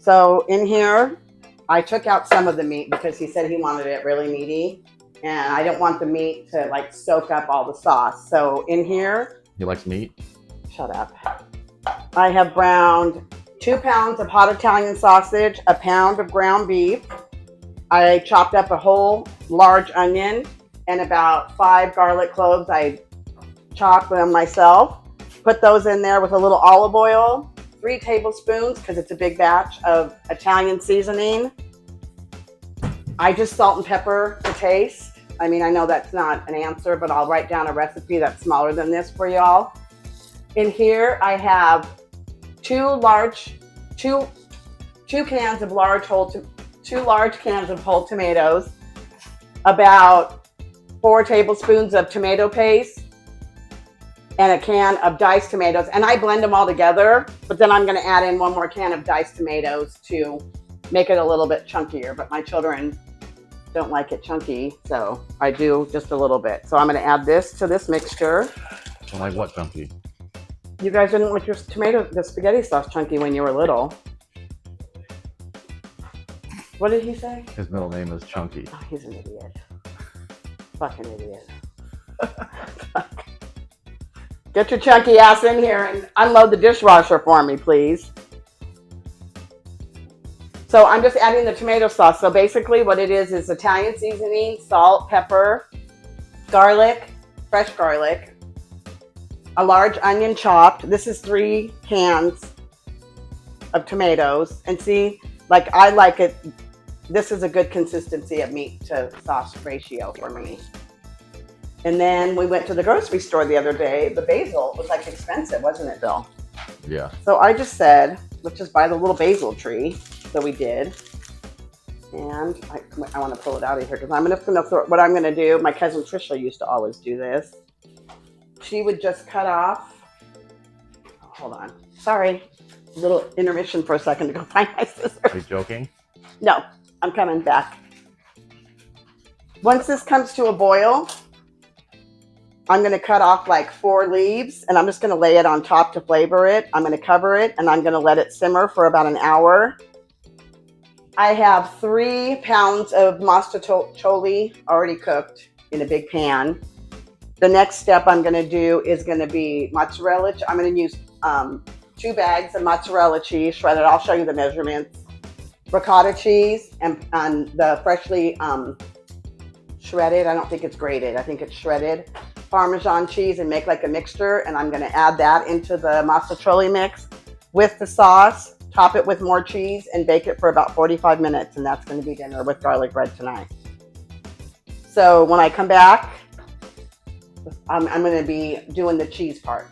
So in here, I took out some of the meat because he said he wanted it really meaty. And I didn't want the meat to like soak up all the sauce. So in here. He likes meat? Shut up. I have browned 2 pounds of hot Italian sausage, a pound of ground beef. I chopped up a whole large onion and about 5 garlic cloves. I chopped them myself. Put those in there with a little olive oil, 3 tablespoons, because it's a big batch of Italian seasoning. I just salt and pepper to taste. I mean, I know that's not an answer, but I'll write down a recipe that's smaller than this for y'all. In here, I have 2 large cans of whole tomatoes, about 4 tablespoons of tomato paste, and a can of diced tomatoes. And I blend them all together, but then I'm going to add in 1 more can of diced tomatoes to make it a little bit chunkier. But my children don't like it chunky, so I do just a little bit. So I'm going to add this to this mixture. Don't like what chunky? You guys didn't like the spaghetti sauce chunky when you were little. What did he say? His middle name is Chunky. Oh, he's an idiot. Fucking idiot. Get your chunky ass in here and unload the dishwasher for me, please. So I'm just adding the tomato sauce. So basically what it is Italian seasoning, salt, pepper, garlic, fresh garlic, a large onion chopped. This is 3 cans of tomatoes. And see, like I like it. This is a good consistency of meat to sauce ratio for me. And then we went to the grocery store the other day. The basil was like expensive, wasn't it, Bill? Yeah. So I just said, let's just buy the little basil tree. So we did. And I want to pull it out of here because I'm just going to throw, what I'm going to do, my cousin Trisha used to always do this. She would just cut off, hold on, sorry, a little intermission for a second to go find my scissors. Are you joking? No, I'm coming back. Once this comes to a boil, I'm going to cut off like 4 leaves and I'm just going to lay it on top to flavor it. I'm going to cover it and I'm going to let it simmer for about an hour. I have 3 pounds of mostaccioli already cooked in a big pan. The next step I'm going to do is going to be mozzarella. I'm going to use 2 bags of mozzarella cheese shredded. I'll show you the measurements. Ricotta cheese and the freshly shredded. I don't think it's grated. I think it's shredded. Parmesan cheese and make like a mixture. And I'm going to add that into the mostaccioli mix with the sauce. Top it with more cheese and bake it for about 45 minutes. And that's going to be dinner with garlic bread tonight. So when I come back, I'm going to be doing the cheese part.